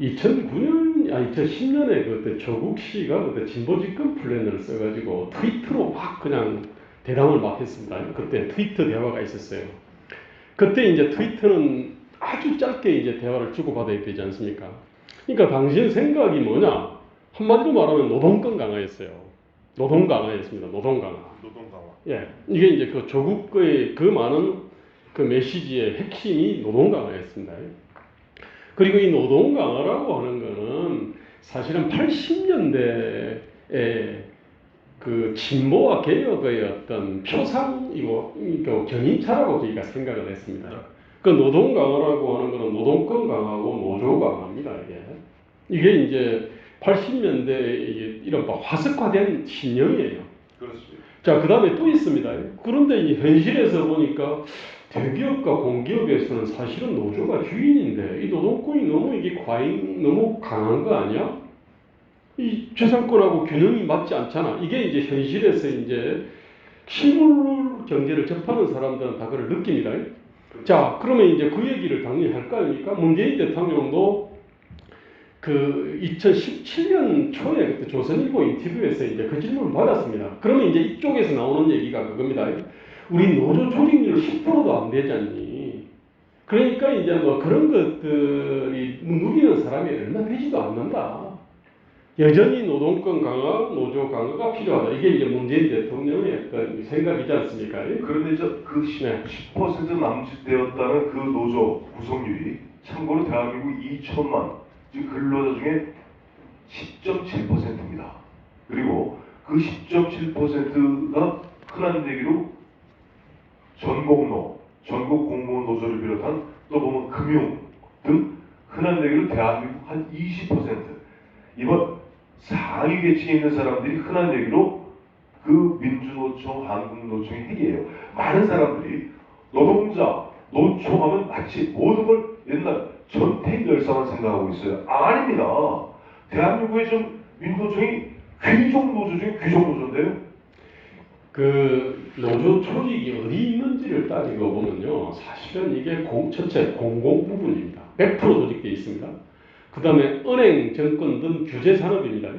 2009년, 2010년에 그때 조국 씨가 그때 진보집권 플랜을 써가지고 트위터로 막 그냥 대담을 막 했습니다. 그때 트위터 대화가 있었어요. 그때 이제 트위터는 아주 짧게 이제 대화를 주고받아야 되지 않습니까? 그러니까 당신 생각이 뭐냐? 한마디로 말하면 노동권 강화였어요. 노동 강화였습니다. 노동 강화. 노동 강화. 예, 이게 이제 그 조국의 그 많은 그 메시지의 핵심이 노동 강화였습니다. 그리고 이 노동 강화라고 하는 거는 사실은 80년대에 그 진보와 개혁의 어떤 표상이고 견인차라고 저희가 생각을 했습니다. 그 노동 강화라고 하는 거는 노동권 강화고 노조 강화입니다. 이게 이제 80년대에 이런 화석화된 신념이에요. 그렇습니다. 자, 그 다음에 또 있습니다. 그런데 이 현실에서 보니까 대기업과 공기업에서는 사실은 노조가 주인인데 이 노동권이 너무 이게 너무 강한 거 아니야? 이 재산권하고 균형이 맞지 않잖아. 이게 이제 현실에서 이제 실물 경제를 접하는 사람들은 다 그걸 느낍니다. 자, 그러면 이제 그 얘기를 당연히 할 거 아닙니까? 문재인 대통령도 그 2017년 초에 그때 조선일보 인터뷰에서 이제 그 질문을 받았습니다. 그러면 이제 이쪽에서 나오는 얘기가 그겁니다. 우리 노조 조직률 10%도 안 되잖니. 그러니까 이제 뭐 그런 것들이 누리는 사람이 얼마 되지도 않는다. 여전히 노동권 강화, 노조 강화가 필요하다. 이게 이제 문재인 대통령의 어떤 생각이지 않습니까? 그런데 그 10% 남짓되었다는 그 노조 구성률이 참고로 대한민국 2천만 즉 근로자 중에 10.7%입니다. 그리고 그 10.7%가 흔한 얘기로 전공노, 전국 공무원 노조를 비롯한 또 보면 금융 등 흔한 얘기로 대한민국 한 20%. 이번 상위 계층에 있는 사람들이 흔한 얘기로 그 민주노총, 한국노총의 핵이에요. 많은 사람들이 노동자, 노총하면 마치 모든 걸 옛날 전택 열사만 생각하고 있어요. 아닙니다. 대한민국의 좀 민주노총이 귀족 노조 중에 귀족 노조인데요. 그 노조 조직이 어디 있는지를 따지고 보면요, 사실은 이게 전체 공공 부분입니다. 100% 조직되어 있습니다. 그 다음에 은행, 정권 등 규제 산업입니다.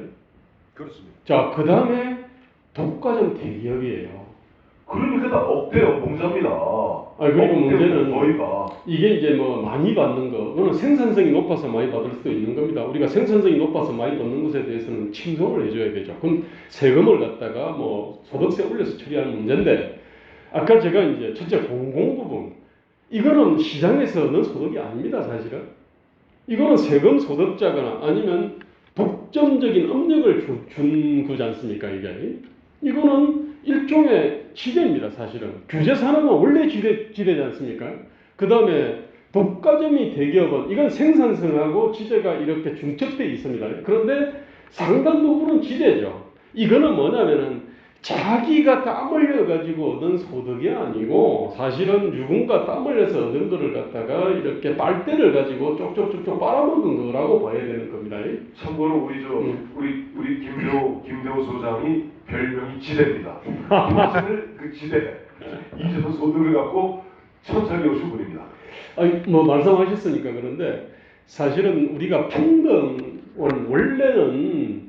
그렇습니다. 자, 그 다음에 독과점 대기업이에요. 그러니까 다 억대 연봉자입니다. 그리고 문제는 거의가 이게 이제 뭐 많이 받는 거, 그거는 생산성이 높아서 많이 받을 수도 있는 겁니다. 우리가 생산성이 높아서 많이 받는 것에 대해서는 칭송을 해줘야 되죠. 그럼 세금을 갖다가 뭐 소득세 올려서 처리하는 문제인데, 아까 제가 이제 첫째 공공 부분, 이거는 시장에서 얻는 소득이 아닙니다, 사실은. 이거는 세금 소득자거나 아니면 독점적인 압력을 준 거지 않습니까, 이게? 이거는 일종의 지대입니다, 사실은. 규제 산업은 원래 지대지 않습니까? 그 다음에 독과점이 대기업은 이건 생산성하고 지대가 이렇게 중첩되어 있습니다. 그런데 상당 부분은 지대죠. 이거는 뭐냐면은 자기가 땀 흘려가지고 얻은 소득이 아니고 사실은 누군가 땀 흘려서 얻은 거를 갖다가 이렇게 빨대를 가지고 쪽쪽쪽쪽 빨아먹은 거라고 봐야 되는 겁니다. 참고로 우리 김대호 소장이 별명이 지대입니다. 이것을 그 지대 이전 소득을 갖고 천천히 오신 분입니다. 뭐 말씀하셨으니까 그런데 사실은 우리가 평등은 원래는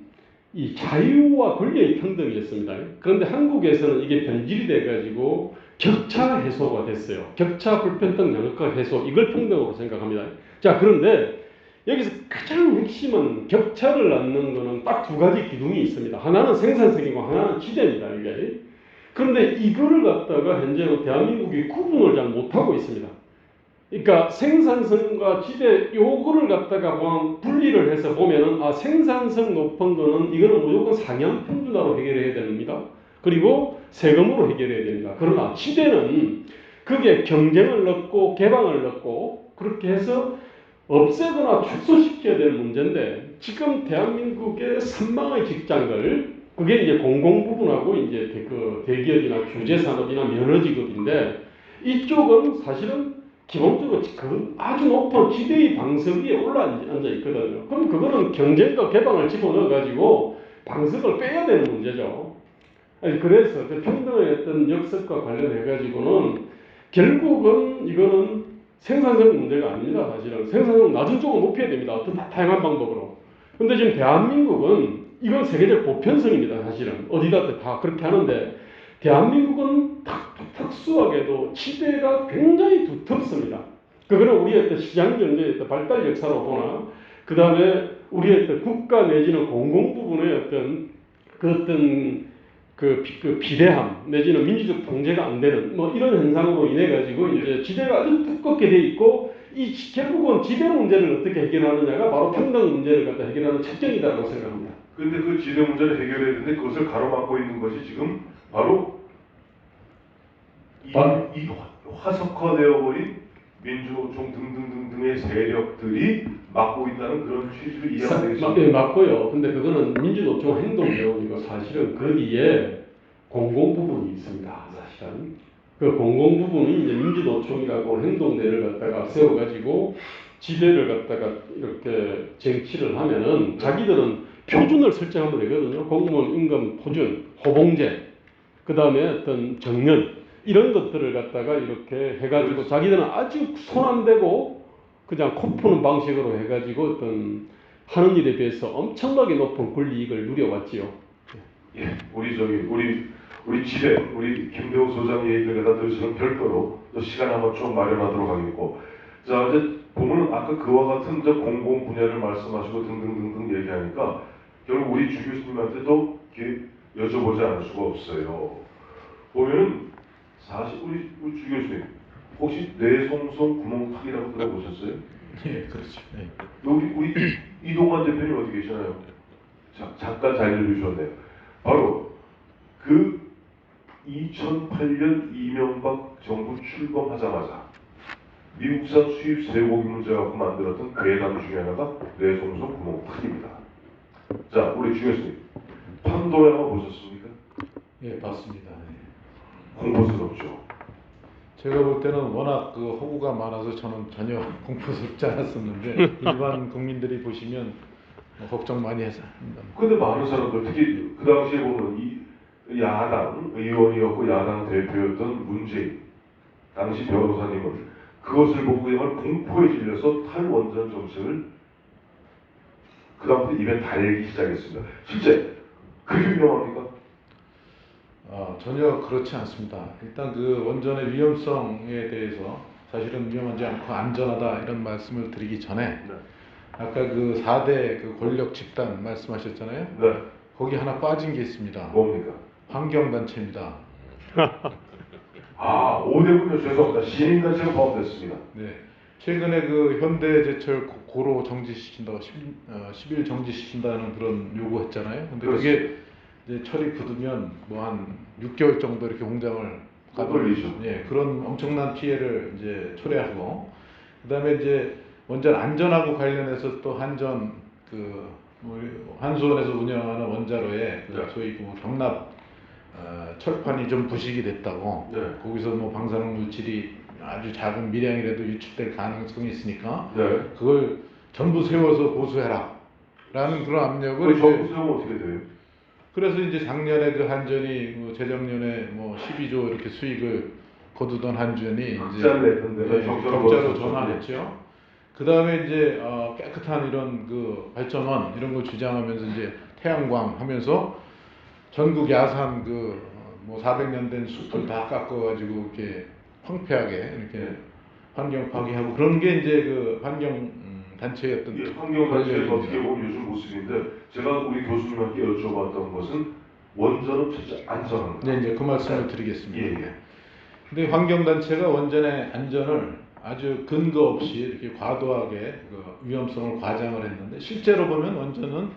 이 자유와 권리의 평등이었습니다. 그런데 한국에서는 이게 변질이 돼가지고 격차 해소가 됐어요. 격차 불평등 양극화 해소, 이걸 평등으로 생각합니다. 자, 그런데 여기서 가장 핵심은 격차를 낳는 거는 딱 두 가지 기둥이 있습니다. 하나는 생산성이고 하나는 지대입니다. 이게. 그런데 이거를 갖다가 현재 대한민국이 구분을 잘 못하고 있습니다. 그러니까 생산성과 지대 요거를 갖다가 분리를 해서 보면은 생산성 높은 거는 이거는 무조건 상향 평준화로 해결해야 됩니다. 그리고 세금으로 해결해야 됩니다. 그러나 지대는 그게 경쟁을 넣고 개방을 넣고 그렇게 해서 없애거나 축소시켜야 될 문제인데, 지금 대한민국의 산망의 직장들, 그게 이제 공공 부분하고 이제 그 대기업이나 규제 산업이나 면허직업인데, 이쪽은 사실은 기본적으로 그 아주 높은 지대의 방석 위에 올라앉아 있거든요. 그럼 그거는 경쟁과 개방을 집어넣어가지고 방석을 빼야 되는 문제죠. 그래서 평등의 어떤 역습과 관련해가지고는 결국은 이거는 생산성 문제가 아닙니다. 사실은 생산성 낮은 쪽은 높여야 됩니다. 어떤 다양한 방법으로. 근데 지금 대한민국은 이건 세계적 보편성입니다. 사실은 어디다 다 그렇게 하는데 대한민국은 특수하게도 지대가 굉장히 두텁습니다. 그거는 우리의 어떤 시장 경제의 어떤 발달 역사로 보나, 그 다음에 우리의 어떤 국가 내지는 공공 부분의 어떤 비대함 내지는 민주적 통제가 안 되는 뭐 이런 현상으로 인해 가지고 이제 지대가 아주 두껍게 돼 있고, 이 결국은 지대 문제를 어떻게 해결하느냐가 바로 평등 문제를 갖다 해결하는 척정이라고 생각합니다. 그런데 그 지대 문제를 해결해야 되는데 그것을 가로막고 있는 것이 지금 바로 이 화석화되어 버린 민주노총 등등등등의 세력들이 막고 있다는 그런 취지로 이해가 되겠습니다. 예, 맞고요. 근데 그거는 민주노총 행동대원이고 사실은 그 뒤에 공공 부분이 있습니다. 사실은 그 공공 부분이 이제 민주노총이라고 행동대를 갖다가 세워가지고 지대를 갖다가 이렇게 쟁취를 하면은 자기들은 표준을 설정하면 되거든요. 공무원 임금 표준, 호봉제, 그 다음에 어떤 정년 이런 것들을 갖다가 이렇게 해가지고 자기들은 아주 손 안 대고 그냥 코 푸는 방식으로 해가지고 어떤 하는 일에 비해서 엄청나게 높은 권리익을 누려왔지요. 예, 우리 지대, 우리 김대호 소장 얘기를 갖다 들으시면 별도로 또 시간 한번 좀 마련하도록 하겠고, 자 이제 보면은 아까 그와 같은 저 공공 분야를 말씀하시고 등등등등 얘기하니까 결국 우리 주 교수님한테도 이렇게 여쭤보지 않을 수가 없어요. 보면은 사실 우리 주 교수님 혹시 뇌송송 구멍탁이라고 들어보셨어요? 예, 그렇죠. 예. 우리 이동환 대표님 어디 계시나요? 잠깐 자리를 주셨네요. 바로 그 2008년 이명박 정부 출범하자마자 미국산 수입 쇠고기 문제 갖고 만들었던 괴담 중에 하나가 뇌송송 구멍탁입니다. 자, 우리 주 교수님 판도라 영화 보셨습니까? 예, 봤습니다. 예. 공포스럽죠. 제가 볼 때는 워낙 그 허구가 많아서 저는 전혀 공포스럽지 않았었는데 일반 국민들이 보시면 걱정 많이 해서 합니다. 근데 많은 사람들, 특히 그 당시에 보면 이 야당 의원이었고 야당 대표였던 문재인 당시 변호사님은 그것을 보고 그야말로 공포에 질려서 탈원전 정책을 그다음부터 입에 달기 시작했습니다. 실제 그게 위험합니까? 전혀 그렇지 않습니다. 일단 그 원전의 위험성에 대해서 사실은 위험하지 않고 안전하다 이런 말씀을 드리기 전에 네. 아까 그 4대 그 권력 집단 말씀하셨잖아요. 네. 거기 하나 빠진 게 있습니다. 뭡니까? 환경단체입니다. 5대군요. 죄송합니다. 시민단체가 포함됐습니다. 네. 최근에 그 현대제철 고로 정지시킨다고 10일 정지시킨다는 그런 요구했잖아요. 근데 그게 이제 철이 굳으면 뭐 한 6개월 정도 이렇게 공장을 걸리죠. 예, 그런 엄청난 피해를 이제 초래하고, 그다음에 이제 원전 안전하고 관련해서 또 한전 한수원에서 운영하는 원자로에 네. 소위 그 경납 철판이 좀 부식이 됐다고. 네. 거기서 뭐 방사능 물질이 아주 작은 미량이라도 유출될 가능성이 있으니까 네. 그걸 전부 세워서 보수해라 라는 그런 압력을 그 정부 수용은 어떻게 돼요? 그래서 이제 작년에 그 한전이 뭐 재작년에 뭐 12조 이렇게 수익을 거두던 한전이 적자를 냈던데 적자로 전환했죠. 그 다음에 이제 깨끗한 이런 그 발전원 이런 걸 주장하면서 이제 태양광 하면서 전국 야산 뭐 400년 된 숲을 다 깎아가지고 이렇게 황폐하게 이렇게 환경 파괴하고 그런 게 이제 그 환경 단체였던. 예, 환경단체의 어떻게 보면 요즘 모습인데 제가 우리 교수님한테 여쭤봤던 것은 원전은 진짜 안전한 거. 네, 이제 그 말씀을 드리겠습니다. 예. 근데 환경단체가 원전의 안전을 아주 근거 없이 이렇게 과도하게 그 위험성을 과장을 했는데 실제로 보면 원전은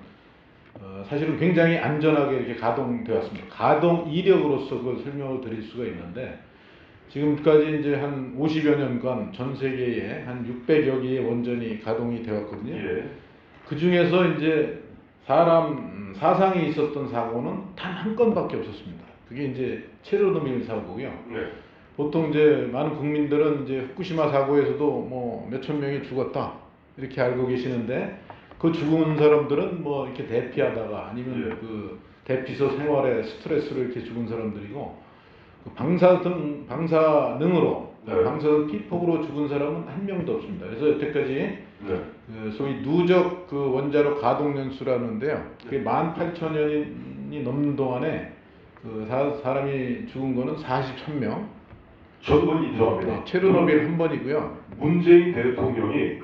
사실은 굉장히 안전하게 이렇게 가동되어 왔습니다. 가동 이력으로서 그걸 설명을 드릴 수가 있는데 지금까지 이제 한 50여 년간 전 세계에 한 600여 개의 원전이 가동이 되어 왔거든요. 예. 그 중에서 이제 사람 사상이 있었던 사고는 단 한 건밖에 없었습니다. 그게 이제 체르노빌 사고고요. 네. 보통 이제 많은 국민들은 이제 후쿠시마 사고에서도 뭐 몇천 명이 죽었다 이렇게 알고 계시는데 그 죽은 사람들은 뭐 이렇게 대피하다가 아니면 예. 그 대피소 생활에 스트레스로 이렇게 죽은 사람들이고 그 방사능으로 네. 방사선 피폭으로 죽은 사람은 한 명도 없습니다. 그래서 여태까지 네. 그 소위 누적 그 원자로 가동 연수라는데요. 그게 18,000년이 넘는 동안에 그 사람이 죽은 거는 41명. 저도 인정합니다. 네, 체르노빌 한 번이고요. 문재인 대통령이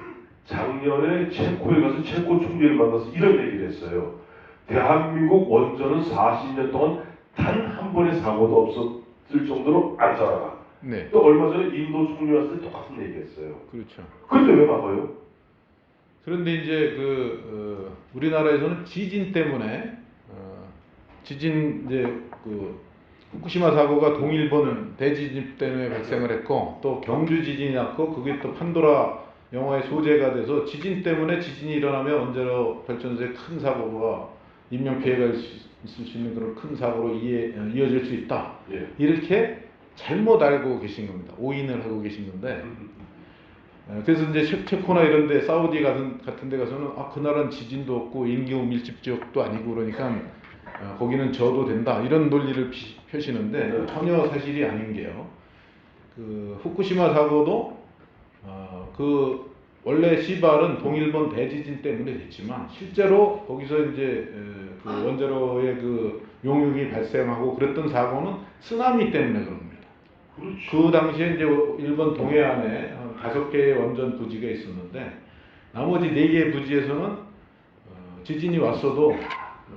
작년에 체코에 가서 체코 총리를 만나서 이런 얘기를 했어요. 대한민국 원전은 40년 동안 단 한 번의 사고도 없었을 정도로 안전하다. 네, 또 얼마 전에 인도 총리 왔을 때 똑같은 얘기했어요. 그렇죠. 그런데 왜 막아요? 그런데 이제 우리나라에서는 지진 때문에 지진 이제 그 후쿠시마 사고가 동일본 대지진 때문에 발생을 했고 또 경주 지진이 났고 그게 또 판도라 영화의 소재가 돼서 지진 때문에 지진이 일어나면 원자로 발전소에 큰 사고가 인명 피해가 있을 수 있는 그런 큰 사고로 이어질 수 있다. 예. 이렇게 잘못 알고 계신 겁니다. 오인을 하고 계신 건데. 그래서 이제 체코나 이런 데 사우디 같은 데 가서는 그 나라는 지진도 없고 인구 밀집 지역도 아니고 그러니까 거기는 져도 된다 이런 논리를 펴시는데 전혀 사실이 아닌 게요. 그 후쿠시마 사고도 그 원래 시발은 동일본 대지진 때문에 됐지만 실제로 거기서 이제 그 원자로의 그 용육이 발생하고 그랬던 사고는 쓰나미 때문에 그런 겁니다. 그렇죠. 그 당시에 이제 일본 동해안에 5개의 원전 부지가 있었는데 나머지 4개의 부지에서는 지진이 왔어도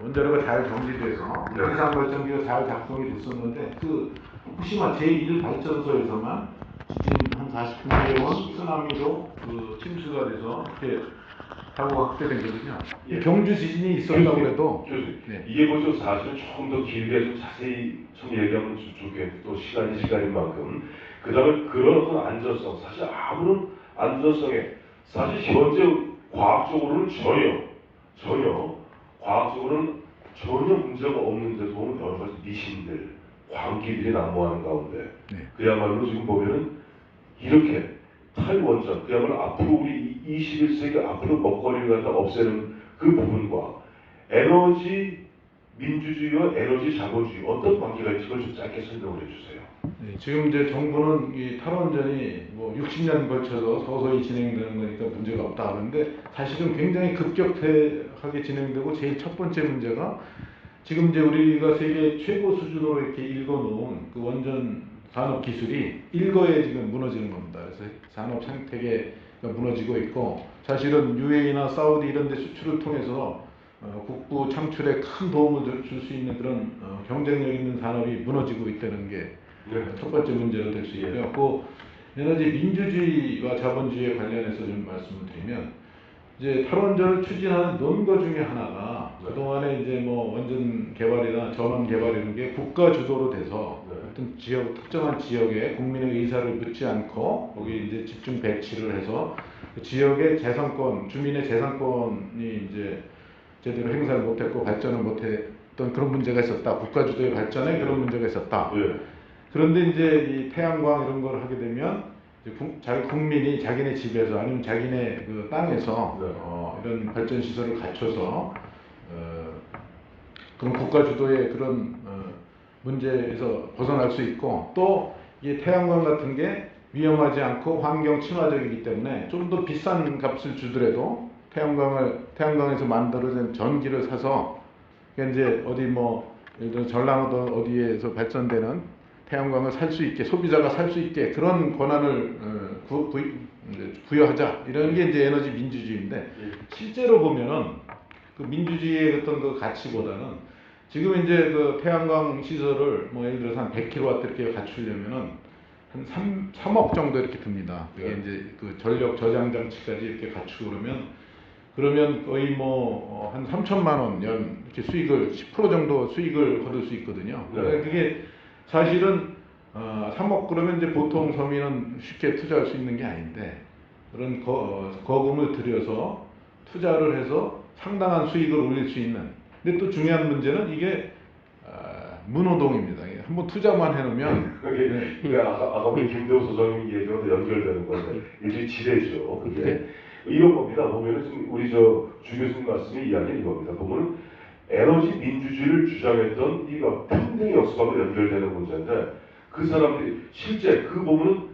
원자로가 잘 정지돼서 해상 발전기가 잘 작동이 됐었는데 그 후쿠시마 제1발전소에서만 지진 한 40분에 온 쓰나미로 그 침수가 돼서 이렇게 사고가 확대된 거거든요. 예. 경주 지진이 있었다고 해도 네. 이게 뭐죠? 사실은 조금 더 길게 좀 자세히 좀 얘기하면 좋겠고 또 시간인 만큼 그 다음에 그런 어떤 안전성 사실 아무런 안전성에 사실 현재 과학적으로는 전혀 과학적으로는 전혀 문제가 없는데도 여러 가지 미신들 광기들이 난무하는 가운데 그야말로 지금 보면은 이렇게 탈원전 그야말로 앞으로 우리 21세기 앞으로 먹거리를 갖다 없애는 그 부분과 에너지 민주주의와 에너지 자본주의 어떤 관계가 있을지 좀 짧게 설명을 해주세요. 네, 지금 이제 정부는 이 탈원전이 뭐 60년 걸쳐서 서서히 진행되는 거니까 문제가 없다 하는데 사실은 굉장히 급격하게 진행되고 제일 첫 번째 문제가 지금 이제 우리가 세계 최고 수준으로 이렇게 일궈놓은 그 원전 산업 기술이 일거에 지금 무너지는 겁니다. 그래서 산업 생태계가 무너지고 있고 사실은 UAE나 사우디 이런 데 수출을 통해서 국부 창출에 큰 도움을 줄 수 있는 그런 경쟁력 있는 산업이 무너지고 있다는 게 첫 번째 문제로 될 수 있고요. 그 에너지 민주주의와 자본주의에 관련해서 좀 말씀을 드리면 이제 탈원전을 추진하는 논거 중에 하나가 그동안에 이제 뭐 원전 개발이나 전원 개발 이런 게 국가 주도로 돼서 어떤 지역 특정한 지역에 국민의 의사를 묻지 않고 거기 이제 집중 배치를 해서 그 지역의 재산권, 주민의 재산권이 이제 제대로 행사를 못했고 발전을 못했던 그런 문제가 있었다. 국가 주도의 발전에 그런 문제가 있었다. 그런데 이제 이 태양광 이런 걸 하게 되면 자기 국민이 자기네 집에서 아니면 자기네 그 땅에서 이런 발전 시설을 갖춰서 그런 국가 주도의 그런 문제에서 벗어날 수 있고 또 이 태양광 같은 게 위험하지 않고 환경 친화적이기 때문에 좀 더 비싼 값을 주더라도 태양광에서 만들어진 전기를 사서 이제 어디 뭐 예를 들어 전라도 어디에서 발전되는 태양광을 살 수 있게 소비자가 살 수 있게 그런 권한을 부여하자 이런 게 이제 에너지 민주주의인데 실제로 보면은 그 민주주의의 어떤 그 가치보다는 지금 이제 그 태양광 시설을 뭐 예를 들어서 한 100kW 이렇게 갖추려면은 한 3억 정도 이렇게 듭니다. 그게 이제 그 전력 저장 장치까지 이렇게 갖추고 그러면 거의 뭐 한 3천만 원 연 이렇게 수익을 10% 정도 수익을 거둘 수 있거든요. 그러니까 그게 사실은 3억 그러면 이제 보통 서민은 쉽게 투자할 수 있는 게 아닌데 그런 거금을 들여서 투자를 해서 상당한 수익을 올릴 수 있는. 근데 또 중요한 문제는 이게 무노동입니다. 한번 투자만 해놓으면 그게 아까 우리 김대호 소장님 얘기와도 연결되는 건데 일종의 지뢰죠. 그게 이런 겁니다. 보면은 지금 우리 주 교수님 말씀의 이야기는 이겁니다. 보면은 에너지 민주주의를 주장했던 이거 평등의 역사하고 연결되는 문제인데 그 사람들이 실제 그 보면은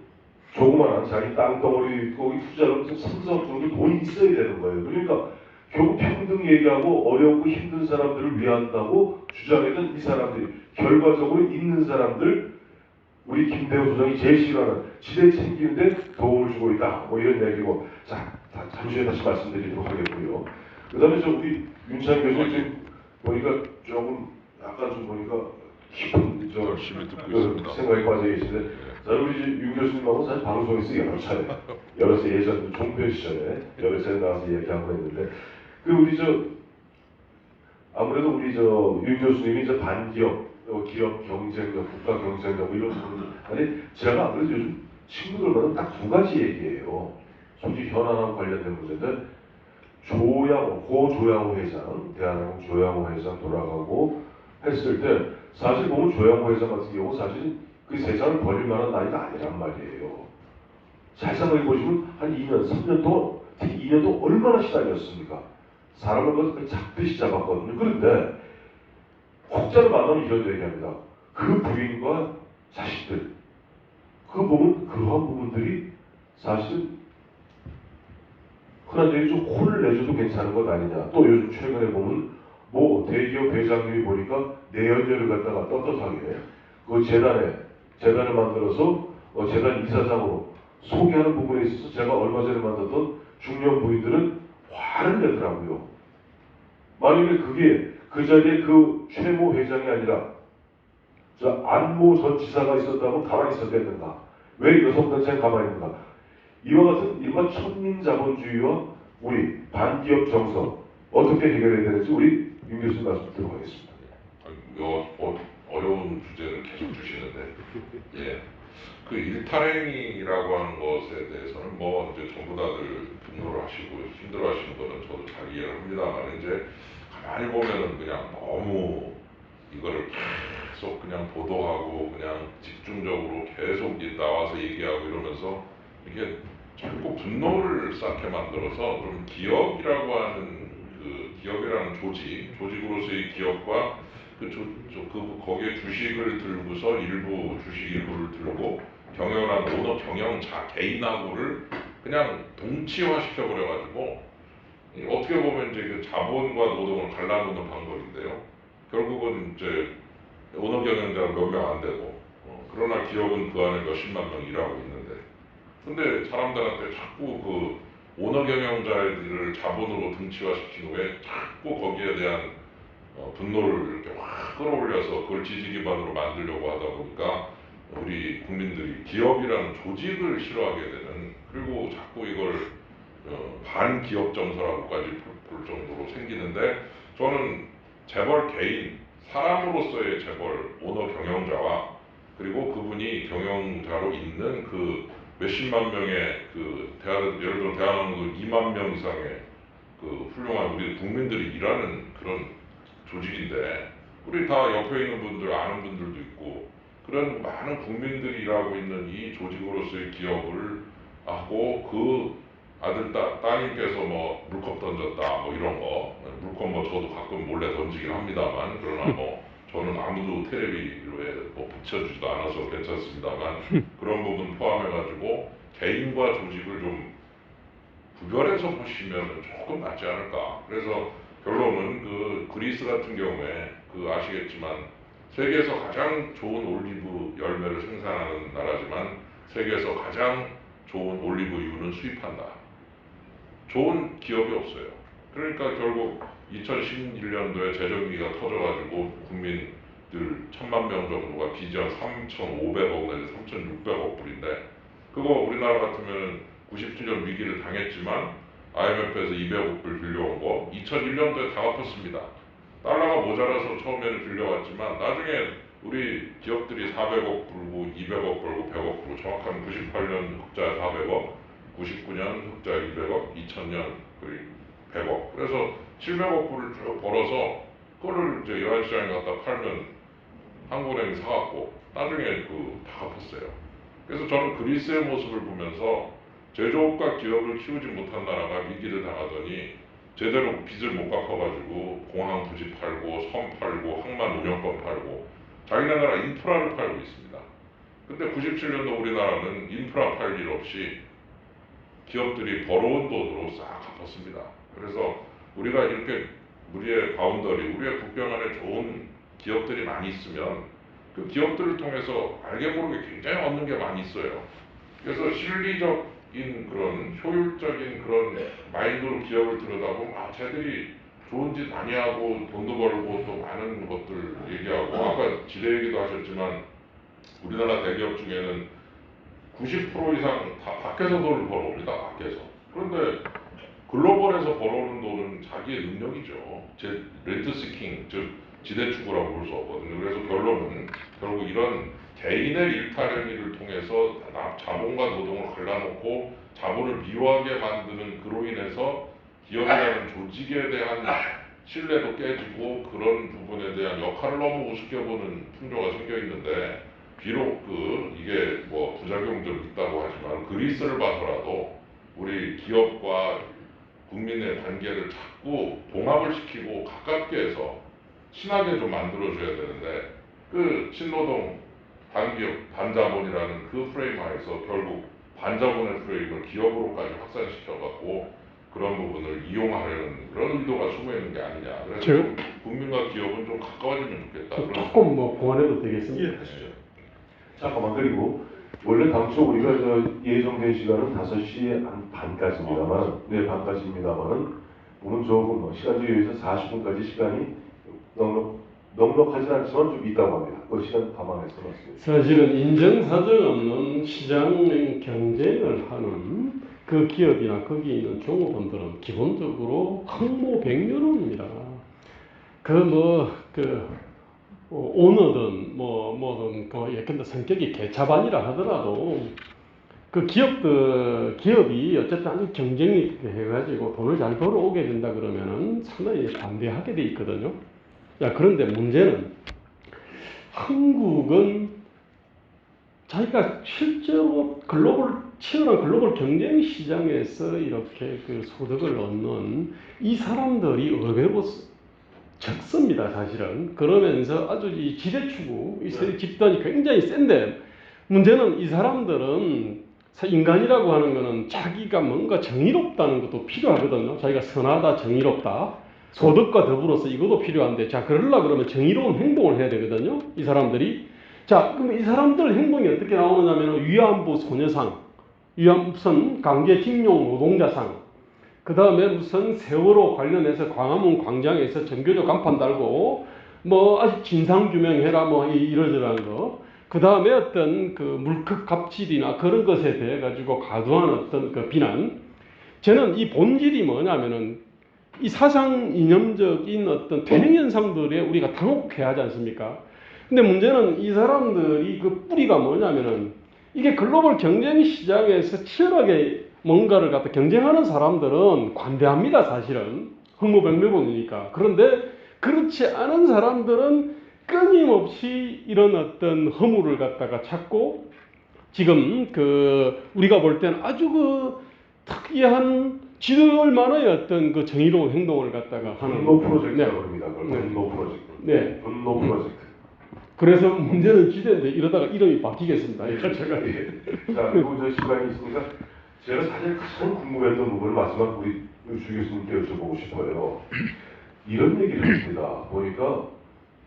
조그마한 자기 땅덩어리 거기 투자를 3, 4억 정도 돈이 있어야 되는 거예요. 그러니까 결국 평등 얘기하고 어렵고 힘든 사람들을 위한다고 주장했던 이 사람들이 결과적으로 있는 사람들 우리 김대호 소장이 제일 싫어하는 지대 챙기는데 도움을 주고 있다. 뭐 이런 얘기고 자 잠시 후에 다시 말씀드리도록 하겠고요. 그 다음에 저 우리 윤찬 교수 지금 보니까 조금 약간 좀 보니까 깊은 저 열심히 듣고 있습니다. 생각에 빠져 계신데 자 우리 윤 교수님하고 사실 방송에서 여러 차례 예전 종편 시절에 여러 차례 나와서 얘기하고 했는데 그 우리 저 아무래도 우리 저 윤 교수님이 저 반기업 기업 경쟁력, 국가 경쟁력 이런 부분 아니 제가 아무래도 요즘 친구들마다 딱 두 가지 얘기예요. 솔직히 현안하고 관련된 문제인데 조양호 회장, 대한항공 조양호 회장 돌아가고 했을 때 사실 보면 조양호 회장 같은 경우 사실 그 세상을 버릴 만한 나이가 아니란 말이에요. 잘 생각해 보시면 한 2년, 3년 동안 특히 2년 동안 얼마나 시달렸습니까? 사람을 거의 잡듯이 잡았거든요. 그런데 혹자를 만나면 이런 얘기합니다. 그 부인과 자식들 그 보면 그러한 부분들이 사실은 흔한 얘기 좀 혼을 내줘도 괜찮은 것 아니냐. 또 요즘 최근에 보면 뭐 대기업 회장님이 보니까 내연녀를 갖다가 떳떳하게 그 재단을 만들어서 재단 이사장으로 소개하는 부분에 있어서 제가 얼마 전에 만났던 중년 부인들은 화를 내더라고요. 만약에 그게 그 자리에 그 최모 회장이 아니라 저 안모 전 지사가 있었다면 가만히 있었겠는가? 왜 여성단체는 가만히 있는가? 이와 같은 일반 천민자본주의와 우리 반기업 정서 어떻게 해결해야 되는지 우리 윤 교수님 말씀 듣도록 하겠습니다. 어려운 주제를 계속 주시는데, 예, 그 일탈행위라고 하는 것에 대해서는 뭐 이제 전부 다들 분노를 하시고 힘들어하시는 거는 저도 잘 이해를 합니다만 이제 가만히 보면은 그냥 너무 이거를 계속 그냥 보도하고 그냥 집중적으로 계속 나와서 얘기하고 이러면서 이게 자꾸 분노를 쌓게 만들어서 좀 기업이라고 하는 그 기업이라는 조직으로서의 기업과 거기에 주식을 들고서 주식 일부를 들고 경영을 한 오너 경영자 개인하고를 그냥 동치화시켜 버려가지고 어떻게 보면 이제 그 자본과 노동을 갈라놓는 방법인데요. 결국은 이제 오너 경영자는 몇 명 안 되고 그러나 기업은 그 안에 몇십만 명 일하고 있는데 근데 사람들한테 자꾸 그 오너 경영자들을 자본으로 등치화시킨 후에 자꾸 거기에 대한 분노를 이렇게 확 끌어올려서 그걸 지지 기반으로 만들려고 하다 보니까 우리 국민들이 기업이라는 조직을 싫어하게 되는 그리고 자꾸 이걸 반기업 정서라고까지 볼 정도로 생기는데 저는 재벌 개인 사람으로서의 재벌 오너 경영자와 그리고 그분이 경영자로 있는 그 몇십만 명의 예를 들어 대한항공도 2만 명 이상의 그 훌륭한 우리 국민들이 일하는 그런 조직인데 우리 다 옆에 있는 분들 아는 분들도 있고 그런 많은 국민들이 일하고 있는 이 조직으로서의 기업을 하고 그 아들 따님께서 뭐 물컵 던졌다 뭐 이런 거 물컵 뭐 저도 가끔 몰래 던지긴 합니다만 그러나 뭐 저는 아무도 텔레비에 뭐 붙여주지도 않아서 괜찮습니다만 그런 부분 포함해가지고 개인과 조직을 좀 구별해서 보시면 조금 낫지 않을까. 그래서 결론은 그 그리스 같은 경우에 아시겠지만 세계에서 가장 좋은 올리브 열매를 생산하는 나라지만 세계에서 가장 좋은 올리브유는 수입한다. 좋은 기업이 없어요. 그러니까 결국 2011년도에 재정위기가 터져가지고 국민들 1,000만 명 정도가 빚이 한 3,500억 내지 3,600억 불인데 그거 우리나라 같으면 97년 위기를 당했지만 IMF에서 200억 불 빌려온 거 2001년도에 다 갚았습니다. 달러가 모자라서 처음에는 빌려왔지만 나중에 우리 기업들이 400억 불고 200억 벌고 100억 불고 정확한 98년 흑자 400억 99년 흑자 200억 2000년 100억 그래서 700억 불을 쭉 벌어서 그거를 이제 여한시장에 갖다 팔면 한국은행이 사갖고 나중에 다 갚았어요. 그래서 저는 그리스의 모습을 보면서 제조업과 기업을 키우지 못한 나라가 위기를 당하더니 제대로 빚을 못 갚아가지고 공항 부지 팔고 섬 팔고 항만 운영권 팔고 자기네 나라 인프라를 팔고 있습니다. 근데 97년도 우리나라는 인프라 팔 일 없이 기업들이 벌어온 돈으로 싹 갚았습니다. 그래서 우리가 이렇게 우리의 바운더리, 우리의 국경 안에 좋은 기업들이 많이 있으면 그 기업들을 통해서 알게 모르게 굉장히 얻는 게 많이 있어요. 그래서 실리적인 그런 효율적인 그런 마인드로 기업을 들여다보면 쟤들이 좋은 짓 많이 하고 돈도 벌고 또 많은 것들 얘기하고 아까 지대 얘기도 하셨지만 우리나라 대기업 중에는 90% 이상 다 밖에서 돈을 벌어옵니다. 밖에서. 그런데 글로벌에서 벌어오는 돈은 자기의 능력이죠. 렌트 시킹, 즉 지대 추구라고 볼 수 없거든요. 그래서 결론은 결국 이런 개인의 일탈 행위를 통해서 자본과 노동을 갈라놓고 자본을 미워하게 만드는 그로 인해서 기업이라는 조직에 대한 신뢰도 깨지고 그런 부분에 대한 역할을 너무 우습게 보는 풍조가 생겨 있는데 비록 이게 뭐 부작용 좀 있다고 하지만 그리스를 봐서라도 우리 기업과 국민의 관계를 자꾸 봉합을 시키고 가깝게 해서 친하게 좀 만들어줘야 되는데 그 신노동 반기업 반자본이라는 그 프레임 하에서 결국 반자본의 프레임을 기업으로까지 확산시켜갖고 그런 부분을 이용하려는 그런 의도가 숨어 있는 게 아니냐. 그래서 좀 국민과 기업은 좀 가까워지면 좋겠다. 조금 뭐 보완해도 되겠습니다. 하시죠. 잠깐만. 그리고 원래 당초 우리가 예정된 시간은 5시 반까지입니다만, 네, 반까지입니다만은 오늘 조금 시간적 여유에서 40분까지 시간이 넉넉하진 않지만 좀 있다고 합니다. 그 시간 감안해서 말씀드립니다. 사실은 인정사정 없는 시장 경쟁을 하는 그 기업이나 거기 있는 종업원들은 기본적으로 황모백렬입니다. 오너든 뭐든 예컨대 성격이 개차반이라 하더라도 그 기업이 어쨌든 아주 경쟁력 있게 해가지고 돈을 잘 벌어오게 된다 그러면은 상당히 반대하게 돼 있거든요. 그런데 문제는 한국은 자기가 실제로 치열한 글로벌 경쟁 시장에서 이렇게 그 소득을 얻는 이 사람들이 의외로 적습니다, 사실은. 그러면서 아주 이 지대추구, 이 집단이 굉장히 센데, 문제는 이 사람들은 인간이라고 하는 거는 자기가 뭔가 정의롭다는 것도 필요하거든요. 자기가 선하다, 정의롭다. 소득과 더불어서 이것도 필요한데, 그러려고 그러면 정의로운 행동을 해야 되거든요, 이 사람들이. 그럼 이 사람들 행동이 어떻게 나오느냐면 위안부 소녀상, 무슨 강제징용 노동자상, 그 다음에 무슨 세월호 관련해서 광화문 광장에서 정교조 간판 달고 아직 진상규명해라 이러저러한 거. 그 다음에 어떤 그 물컵 갑질이나 그런 것에 대해 가지고 과도한 어떤 그 비난. 저는 이 본질이 뭐냐면은 이 사상 이념적인 어떤 퇴행 현상들에 우리가 당혹해야 하지 않습니까? 근데 문제는 이 사람들이 그 뿌리가 뭐냐면은 이게 글로벌 경쟁 시장에서 치열하게 뭔가를 갖다 경쟁하는 사람들은 관대합니다, 사실은. 흥모백매론이니까. 그런데 그렇지 않은 사람들은 끊임없이 이런 어떤 허물을 갖다가 찾고 지금 우리가 볼 때는 아주 특이한 지들만의 어떤 그 정의로운 행동을 갖다가 하는 분노 프로젝트라고 합니다. 분노 프로젝트. 네. 분노 프로젝트. 그래서 문제는 지대인데 이러다가 이름이 바뀌겠습니다. 자, 그리고 시간이 있으니까 제가 사실 가장 궁금했던 부분을 마지막 우리 주 교수님께 여쭤보고 싶어요. 이런 얘기를 합니다. 보니까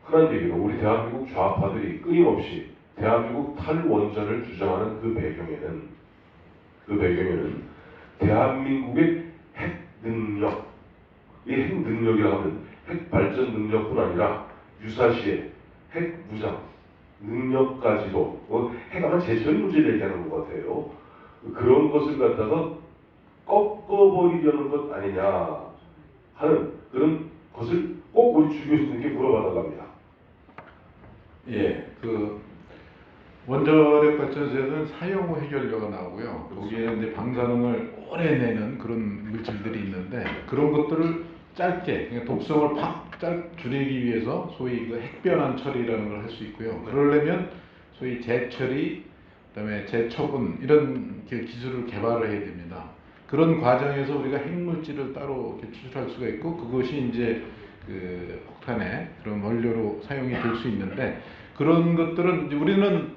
흔한 얘기로 우리 대한민국 좌파들이 끊임없이 대한민국 탈원전을 주장하는 그 배경에는 대한민국의 핵 능력, 이 핵 능력이라 하면 핵 발전 능력뿐 아니라 유사시에 핵 무장 능력까지도 핵아마 제철 문제를 얘기하는 것 같아요. 그런 것을 갖다가 꺾어버리려는 것 아니냐 하는 그런 것을 꼭 우리 주 교수님께 물어봐달라 합니다. 예, 원자력 발전소에는 사용 후 해결료가 나오고요. 거기에 이제 방사능을 오래 내는 그런 물질들이 있는데 그런 것들을 짧게, 그러니까 독성을 팍 줄이기 위해서 소위 그 핵변환 처리라는 걸 할 수 있고요. 그러려면 소위 재처리, 그다음에 재처분 이런 기술을 개발을 해야 됩니다. 그런 과정에서 우리가 핵물질을 따로 추출할 수가 있고 그것이 이제 그 폭탄의 그런 원료로 사용이 될 수 있는데 그런 것들은 이제 우리는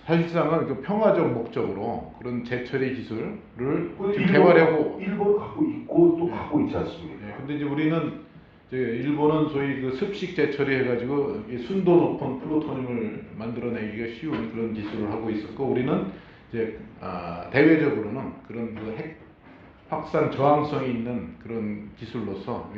사실상은 그 평화적 목적으로 그런 재처리 기술을 지금 일본, 개발하고. 일본 갖고 있고 또 갖고 있지 않습니까? 예, 근데 이제 우리는 이제 일본은 소위 그 습식 재처리 해가지고 이 순도 높은 플루토늄을 만들어내기가 쉬운 그런 기술을 하고 있었고, 우리는 이제 대외적으로는 그런 그 핵 확산 저항성이 있는 그런 기술로서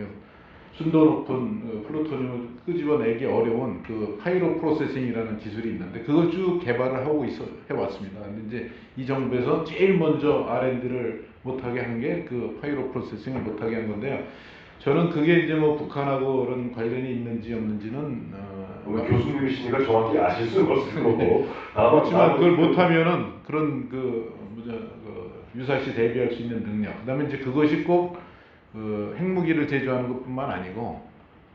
순도 높은 플루토늄을 끄집어내기 어려운 그 파이로 프로세싱이라는 기술이 있는데 그걸 쭉 개발을 하고 해왔습니다. 근데 이제 이 정부에서 제일 먼저 R&D를 못하게 한 게 그 파이로 프로세싱을 못하게 한 건데요. 저는 그게 이제 뭐 북한하고 그런 관련이 있는지 없는지는 우리 교수님이시니까 정확히 아실 수는 없을 거고. 그렇지만 그걸 못하면은 그런 그 유사시 대비할 수 있는 능력. 그다음에 이제 그것이 꼭 그 핵무기를 제조하는 것뿐만 아니고,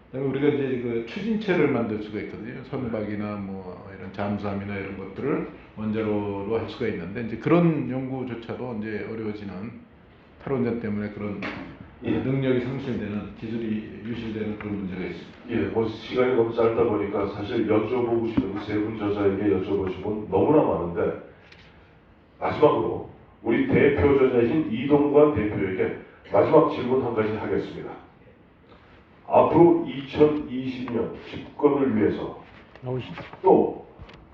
그다음에 우리가 이제 그 추진체를 만들 수가 있거든요. 선박이나 뭐 이런 잠수함이나 이런 것들을 원자로로 할 수가 있는데 이제 그런 연구조차도 이제 어려워지는 탈원전 때문에 그런 능력이 상실되는, 기술이 유실되는 그런 문제가 있습니다. 예, 뭐 시간이 너무 짧다 보니까 사실 여쭤보고 싶은 세 분 저자에게 여쭤보시면 너무나 많은데, 마지막으로 우리 대표 저자이신 이동관 대표에게 마지막 질문 한 가지 하겠습니다. 앞으로 2020년 집권을 위해서 또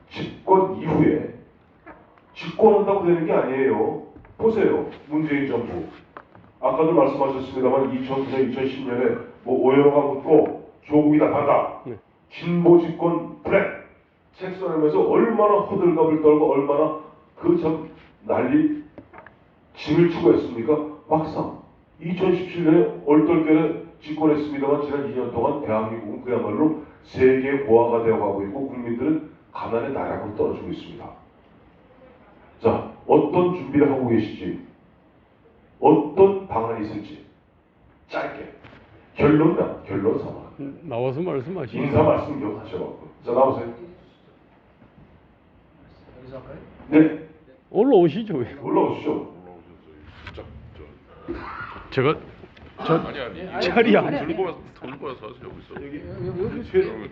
집권 이후에 집권한다고 되는 게 아니에요. 보세요. 문재인 정부. 아까도 말씀하셨습니다만 2009년, 2010년에 뭐 오연호가 묻고 조국이 답한다. 진보 집권 블랙. 책 써내면서 얼마나 호들갑을 떨고 얼마나 그 참 난리 짐을 치고 했습니까? 막상 2017년에 얼떨결에 집권했습니다만 지난 2년 동안 대한민국은 그야말로 세계 고아가 되어가고 있고 국민들은 가난의 나락으로 떨어지고 있습니다. 자, 어떤 준비를 하고 계시지, 어떤 방안이 있을지 짧게 결론 삼아 나와서 말씀하시죠. 인사 말씀 좀 하셔갖고. 자, 나오세요. 여기서 할까요? 네, 올라오시죠. 왜? 올라오시죠. 제가 아니 자리 안 들고 와서 하세요. 여기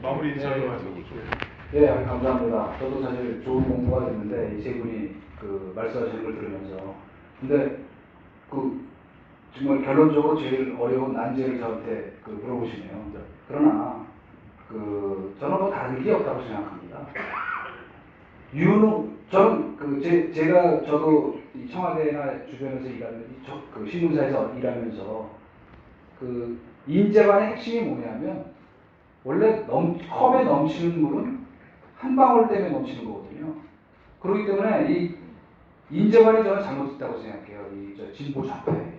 마무리 인사 좀 하세요. 예, 감사합니다. 저도 사실 좋은 공부가 됐는데 이 세 분이 그 말씀하시는 걸 들으면서, 근데 그 정말 결론적으로 제일 어려운 난제를 저한테 그 물어보시네요. 그러나 그 저는 뭐 다른 게 없다고 생각합니다. 저는 저도 이 청와대나 주변에서 그 신문사에서 일하면서 그 인재반의 핵심이 뭐냐면, 원래 컵에 넘치는 물은 한 방울 때문에 넘치는 거거든요. 그렇기 때문에 이 인재반이 저는 잘못했다고 생각해요. 이 진보 좌파에.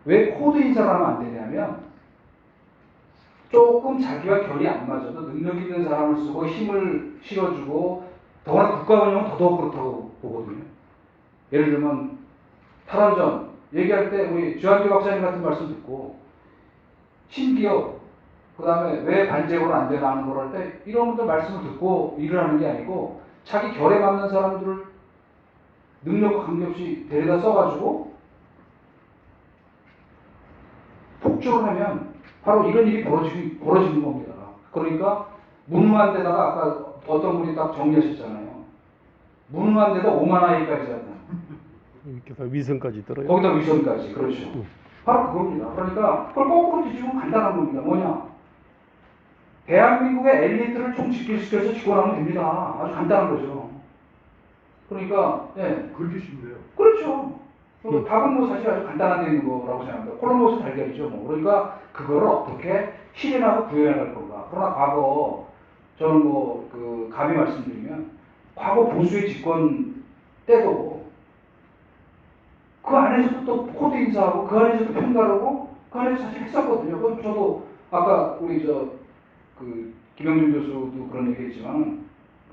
왜 코드 인사를 하면 안 되냐면, 조금 자기와 결이 안 맞아도 능력 있는 사람을 쓰고 힘을 실어주고, 더구나 국가 운영은 더더욱 그렇다고 보거든요. 예를 들면 탈원전 얘기할 때 우리 주한규 박사님 같은 말씀 듣고 신기업, 그 다음에 왜 반제고는 안 되나 하는 걸 할 때 이런 분들 말씀을 듣고 일을 하는 게 아니고, 자기 결에 맞는 사람들을 능력과 관계없이 데려다 써가지고 폭주를 하면 바로 이런 일이 벌어지는 겁니다. 그러니까 무능한 데다가 아까 어떤 분이 딱 정리하셨잖아요. 무능한 데다 오만하기까지 한다. 이렇게 다 위선까지 들어요. 거기다 위선까지. 그렇죠. 바로 그겁니다. 그러니까 그걸 거꾸로 뒤집으면 간단한 겁니다. 뭐냐? 대한민국의 엘리트를 총 집결시켜서 집권하면 됩니다. 아주 간단한 거죠. 그러니까 그렇게 쉽네요. 그렇죠. 답은 뭐 사실 아주 간단한 데 있는 거라고 생각합니다. 콜럼버스 달걀이죠. 뭐. 그러니까 그거를 어떻게 실현하고 구현할 건가. 그러나 과거 저는 감히 말씀드리면 과거 보수의 집권 때도 그 안에서도 또 코드 인사하고 그 안에서도 평가하고 그 안에서 사실 했었거든요. 그럼 저도 아까 우리 김영준 교수도 그런 얘기했지만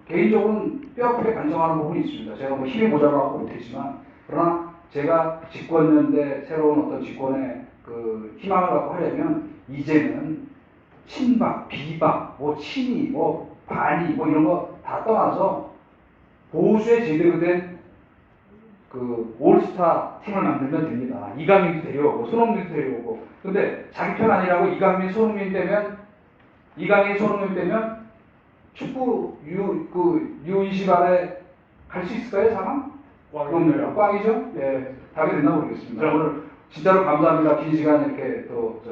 개인적으로는 뼈아프게 반성하는 부분이 있습니다. 제가 뭐 힘이 모자라고 못했지만, 그러나 제가 집권연대 새로운 어떤 집권의 그 희망을 갖고 하려면 이제는 친박, 비박, 뭐 친이, 뭐 반이, 뭐 이런 거 다 떠나서 보수에 제대로 된 그 올스타 팀을 만들면 됩니다. 이강인도 데려오고 손흥민도 데려오고. 근데 자기 편 아니라고 이강인, 손흥민 빼면 축구 U20 안에 갈 수 있을까요, 상황? 꽝이네요. 꽝이죠? 예, 답이 됐나 모르겠습니다. 자. 오늘 진짜로 감사합니다. 긴 시간 이렇게 또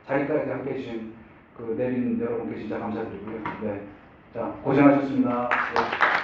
자리까지 함께 해주신 그 내빈 여러분께 진짜 감사드리고요. 네, 자 고생하셨습니다. 네.